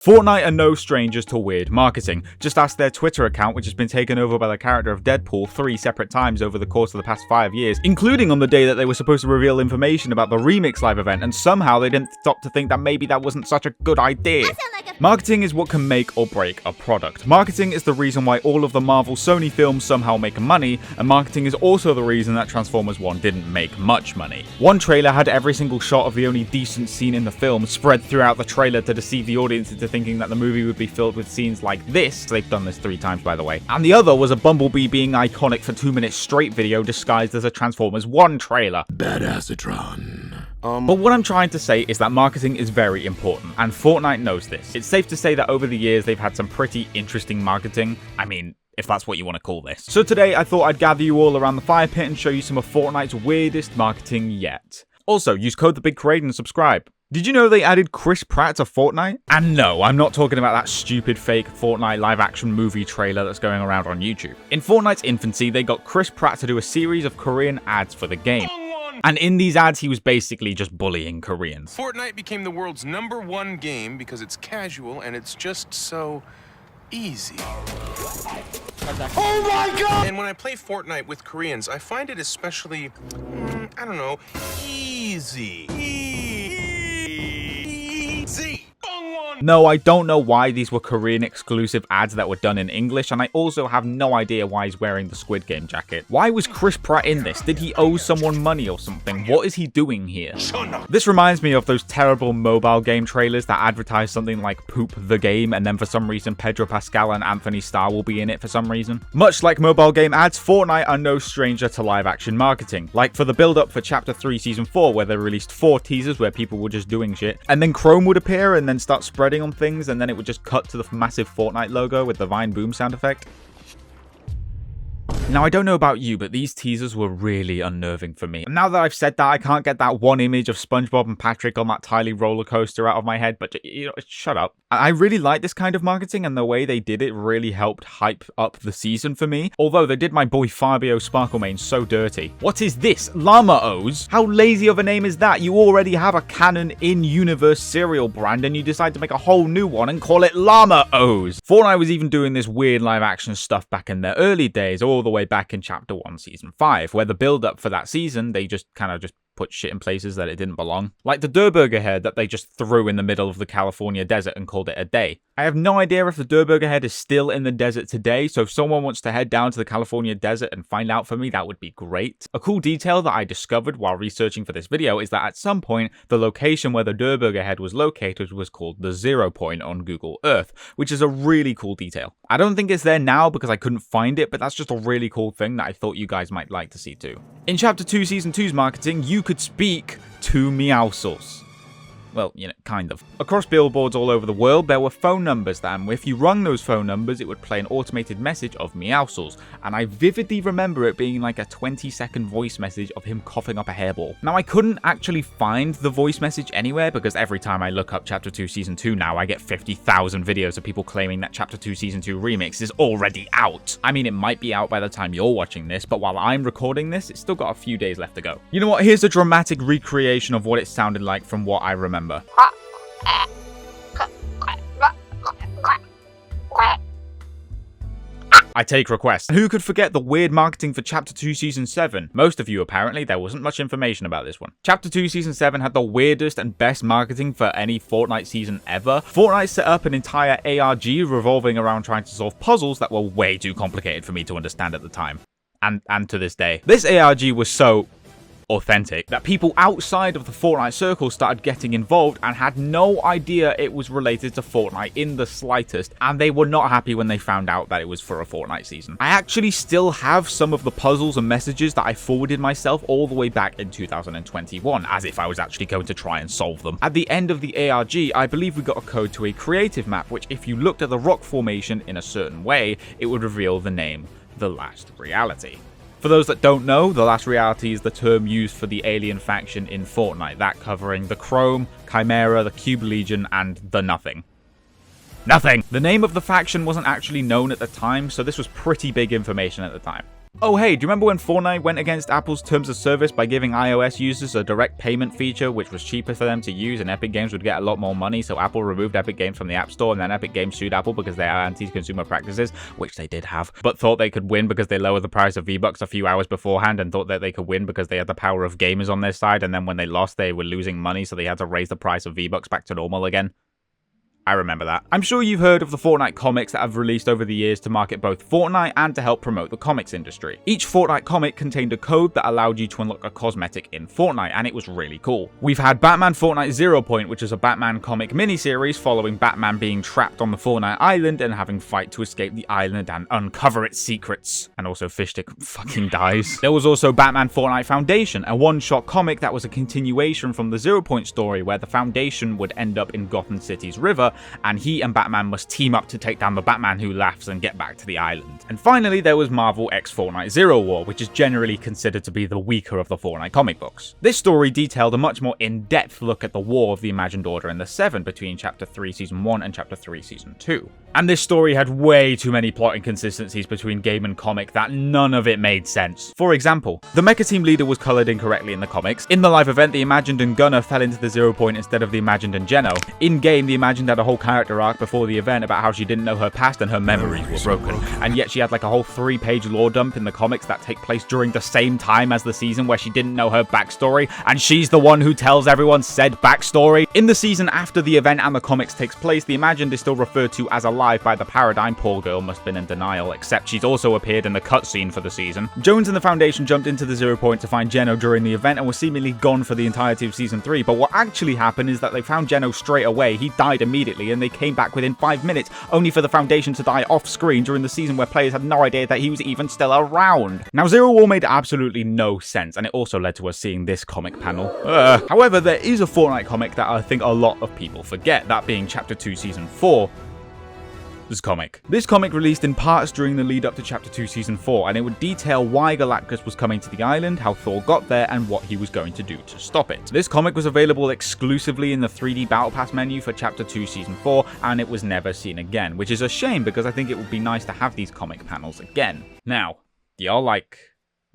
Fortnite are no strangers to weird marketing. Just ask their Twitter account, which has been taken over by the character of Deadpool 3 separate times over the course of the past 5 years, including on the day that they were supposed to reveal information about the Remix live event, and somehow they didn't stop to think that maybe that wasn't such a good idea. Marketing is what can make or break a product. Marketing is the reason why all of the Marvel Sony films somehow make money, and marketing is also the reason that Transformers 1 didn't make much money. One trailer had every single shot of the only decent scene in the film spread throughout the trailer to deceive the audience into thinking that the movie would be filled with scenes like this. They've done this 3 times, by the way. And the other was a Bumblebee being iconic for 2 minutes straight video disguised as a Transformers 1 trailer. Badassatron. But what I'm trying to say is that marketing is very important, and Fortnite knows this. It's safe to say that over the years they've had some pretty interesting marketing. I mean, if that's what you want to call this. So today I thought I'd gather you all around the fire pit and show you some of Fortnite's weirdest marketing yet. Also, use code TheBigCraigd and subscribe. Did you know they added Chris Pratt to Fortnite? And no, I'm not talking about that stupid fake Fortnite live-action movie trailer that's going around on YouTube. In Fortnite's infancy, they got Chris Pratt to do a series of Korean ads for the game. And in these ads, he was basically just bullying Koreans. Fortnite became the world's #1 game because it's casual and it's just so easy. Oh my god! And when I play Fortnite with Koreans, I find it especially, I don't know, easy. No, I don't know why these were Korean exclusive ads that were done in English, and I also have no idea why he's wearing the Squid Game jacket. Why was Chris Pratt in this? Did he owe someone money or something? What is he doing here? This reminds me of those terrible mobile game trailers that advertise something like Poop the Game, and then for some reason Pedro Pascal and Anthony Starr will be in it for some reason. Much like mobile game ads, Fortnite are no stranger to live action marketing. Like for the build up for Chapter 3 Season 4, where they released 4 teasers where people were just doing shit, and then Chrome would appear and then start spreading on things, and then it would just cut to the massive Fortnite logo with the Vine boom sound effect. Now, I don't know about you, but these teasers were really unnerving for me. And now that I've said that, I can't get that one image of SpongeBob and Patrick on that tiny roller coaster out of my head, but you know, shut up. I really like this kind of marketing, and the way they did it really helped hype up the season for me. Although they did my boy Fabio Sparklemane so dirty. What is this? Llama-O's? How lazy of a name is that? You already have a canon in-universe cereal brand, and you decide to make a whole new one and call it Llama-O's. Fortnite was even doing this weird live action stuff back in their early days, all the way back in Chapter 1 Season 5, where the build-up for that season, they just kind of put shit in places that it didn't belong. Like the Durr Burger head that they just threw in the middle of the California desert and called it a day. I have no idea if the Durr Burger head is still in the desert today, so if someone wants to head down to the California desert and find out for me, that would be great. A cool detail that I discovered while researching for this video is that at some point, the location where the Durr Burger head was located was called the 0 point on Google Earth, which is a really cool detail. I don't think it's there now because I couldn't find it, but that's just a really cool thing that I thought you guys might like to see too. In Chapter 2 Season 2's marketing, you could speak to Meowscles. Well, you know, kind of. Across billboards all over the world, there were phone numbers that, if you rung those phone numbers, it would play an automated message of Meowscles, and I vividly remember it being like a 20-second voice message of him coughing up a hairball. Now, I couldn't actually find the voice message anywhere, because every time I look up Chapter 2 Season 2 now, I get 50,000 videos of people claiming that Chapter 2 Season 2 Remix is already out. I mean, it might be out by the time you're watching this, but while I'm recording this, it's still got a few days left to go. You know what? Here's a dramatic recreation of what it sounded like from what I remember. I take requests. Who could forget the weird marketing for Chapter 2 Season 7? Most of you, apparently. There wasn't much information about this one. Chapter 2 Season 7 had the weirdest and best marketing for any Fortnite season ever. Fortnite set up an entire ARG revolving around trying to solve puzzles that were way too complicated for me to understand at the time. And to this day. This ARG was so authentic that people outside of the Fortnite circle started getting involved and had no idea it was related to Fortnite in the slightest, and they were not happy when they found out that it was for a Fortnite season. I actually still have some of the puzzles and messages that I forwarded myself all the way back in 2021, as if I was actually going to try and solve them. At the end of the ARG, I believe we got a code to a creative map, which if you looked at the rock formation in a certain way, it would reveal the name The Last Reality. For those that don't know, The Last Reality is the term used for the alien faction in Fortnite, that covering the Chrome, Chimera, the Cube Legion, and the Nothing. Nothing! The name of the faction wasn't actually known at the time, so this was pretty big information at the time. Oh hey, do you remember when Fortnite went against Apple's terms of service by giving iOS users a direct payment feature which was cheaper for them to use and Epic Games would get a lot more money, so Apple removed Epic Games from the App Store and then Epic Games sued Apple because they are anti-consumer practices, which they did have, but thought they could win because they lowered the price of V-Bucks a few hours beforehand and thought that they could win because they had the power of gamers on their side, and then when they lost they were losing money so they had to raise the price of V-Bucks back to normal again. I remember that. I'm sure you've heard of the Fortnite comics that have released over the years to market both Fortnite and to help promote the comics industry. Each Fortnite comic contained a code that allowed you to unlock a cosmetic in Fortnite, and it was really cool. We've had Batman Fortnite 0 Point, which is a Batman comic miniseries following Batman being trapped on the Fortnite island and having to fight to escape the island and uncover its secrets. And also Fishstick fucking dies. There was also Batman Fortnite Foundation, a one-shot comic that was a continuation from the 0 Point story where the Foundation would end up in Gotham City's river and he and Batman must team up to take down the Batman who laughs and get back to the island. And finally, there was Marvel x Fortnite Zero War, which is generally considered to be the weaker of the Fortnite comic books. This story detailed a much more in-depth look at the War of the Imagined Order and the Seven between Chapter 3 Season 1 and Chapter 3 Season 2. And this story had way too many plot inconsistencies between game and comic that none of it made sense. For example, the Mecha Team leader was colored incorrectly in the comics. In the live event, the Imagined and Gunner fell into the 0 Point instead of the Imagined and Geno. In-game, the Imagined had a whole character arc before the event about how she didn't know her past and her memories were broken. And yet she had like a whole 3-page lore dump in the comics that take place during the same time as the season where she didn't know her backstory, and she's the one who tells everyone said backstory. In the season after the event and the comics takes place, the Imagined is still referred to as alive by the Paradigm. Poor girl must have been in denial, except she's also appeared in the cutscene for the season. Jones and the Foundation jumped into the 0 Point to find Geno during the event and was seemingly gone for the entirety of Season 3, but what actually happened is that they found Geno straight away, he died immediately, and they came back within 5 minutes, only for the Foundation to die off screen during the season where players had no idea that he was even still around. Now, Zero War made absolutely no sense, and it also led to us seeing this comic panel. However, there is a Fortnite comic that I think a lot of people forget, that being Chapter 2 Season 4. This comic released in parts during the lead up to Chapter 2 Season 4, and it would detail why Galactus was coming to the island, how Thor got there, and what he was going to do to stop it. This comic was available exclusively in the 3D Battle Pass menu for Chapter 2 Season 4, and it was never seen again, which is a shame because I think it would be nice to have these comic panels again. Now, do y'all like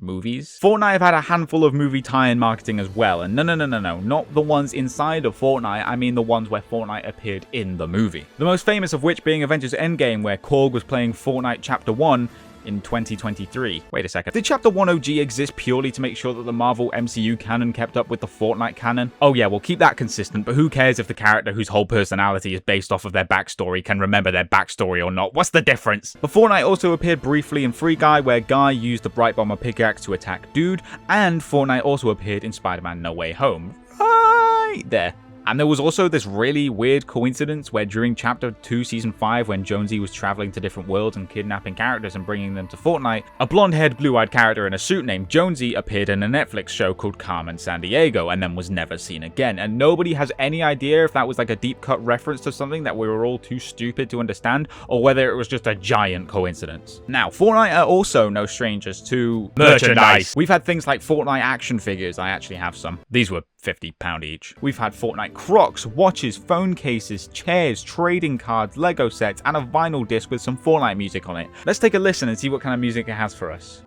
movies? Fortnite have had a handful of movie tie-in marketing as well, and no, not the ones inside of Fortnite, I mean the ones where Fortnite appeared in the movie. The most famous of which being Avengers Endgame, where Korg was playing Fortnite Chapter 1 in 2023. Wait a second. Did Chapter 1 OG exist purely to make sure that the Marvel MCU canon kept up with the Fortnite canon? Oh yeah, we'll keep that consistent, but who cares if the character whose whole personality is based off of their backstory can remember their backstory or not? What's the difference? But Fortnite also appeared briefly in Free Guy, where Guy used the Bright Bomber pickaxe to attack Dude, and Fortnite also appeared in Spider-Man No Way Home. Right there. And there was also this really weird coincidence where during Chapter 2 Season 5, when Jonesy was traveling to different worlds and kidnapping characters and bringing them to Fortnite, a blonde-haired, blue-eyed character in a suit named Jonesy appeared in a Netflix show called Carmen Sandiego and then was never seen again. And nobody has any idea if that was like a deep-cut reference to something that we were all too stupid to understand, or whether it was just a giant coincidence. Now, Fortnite are also no strangers to merchandise. We've had things like Fortnite action figures. I actually have some. These were £50 each. We've had Fortnite Crocs, watches, phone cases, chairs, trading cards, Lego sets, and a vinyl disc with some Fortnite music on it. Let's take a listen and see what kind of music it has for us.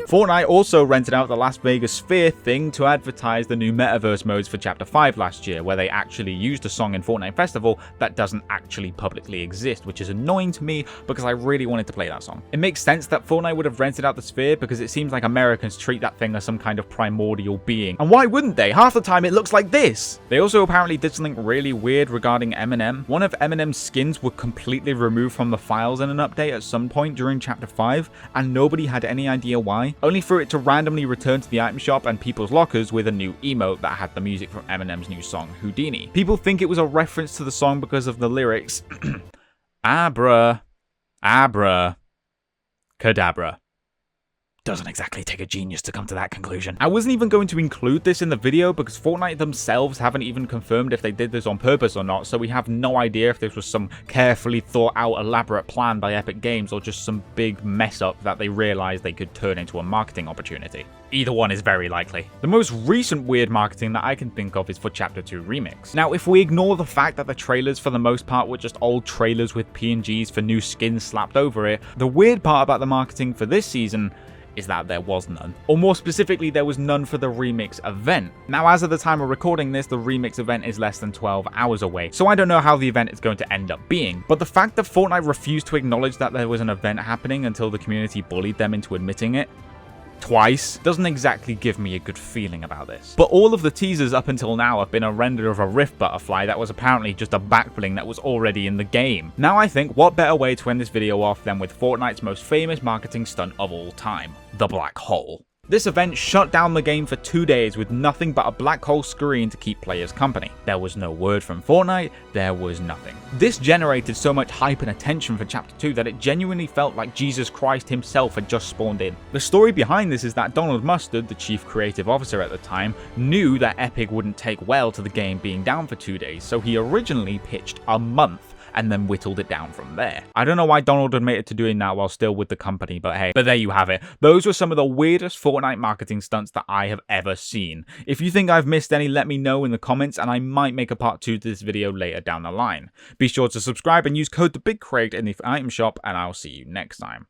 Fortnite also rented out the Las Vegas Sphere thing to advertise the new metaverse modes for Chapter 5 last year, where they actually used a song in Fortnite Festival that doesn't actually publicly exist, which is annoying to me because I really wanted to play that song. It makes sense that Fortnite would have rented out the Sphere because it seems like Americans treat that thing as some kind of primordial being. And why wouldn't they? Half the time it looks like this! They also apparently did something really weird regarding Eminem. One of Eminem's skins were completely removed from the files in an update at some point during Chapter 5, and nobody had any idea why. Only for it to randomly return to the item shop and people's lockers with a new emote that had the music from Eminem's new song, Houdini. People think it was a reference to the song because of the lyrics, Abra, Abra, Cadabra. Doesn't exactly take a genius to come to that conclusion. I wasn't even going to include this in the video because Fortnite themselves haven't even confirmed if they did this on purpose or not, so we have no idea if this was some carefully thought out elaborate plan by Epic Games or just some big mess up that they realized they could turn into a marketing opportunity. Either one is very likely. The most recent weird marketing that I can think of is for Chapter 2 Remix. Now, if we ignore the fact that the trailers for the most part were just old trailers with PNGs for new skins slapped over it, the weird part about the marketing for this season is that there was none. Or more specifically, there was none for the Remix event. Now, as of the time of recording this, the Remix event is less than 12 hours away, so I don't know how the event is going to end up being. But the fact that Fortnite refused to acknowledge that there was an event happening until the community bullied them into admitting it, twice, doesn't exactly give me a good feeling about this. But all of the teasers up until now have been a render of a Rift butterfly that was apparently just a backbling that was already in the game. Now I think, what better way to end this video off than with Fortnite's most famous marketing stunt of all time, the black hole. This event shut down the game for 2 days with nothing but a black hole screen to keep players company. There was no word from Fortnite, there was nothing. This generated so much hype and attention for Chapter 2 that it genuinely felt like Jesus Christ himself had just spawned in. The story behind this is that Donald Mustard, the chief creative officer at the time, knew that Epic wouldn't take well to the game being down for 2 days, so he originally pitched a month and then whittled it down from there. I don't know why Donald admitted to doing that while still with the company, but hey, but there you have it. Those were some of the weirdest Fortnite marketing stunts that I have ever seen. If you think I've missed any, let me know in the comments, and I might make a part 2 to this video later down the line. Be sure to subscribe and use code TheBigCraigd in the item shop, and I'll see you next time.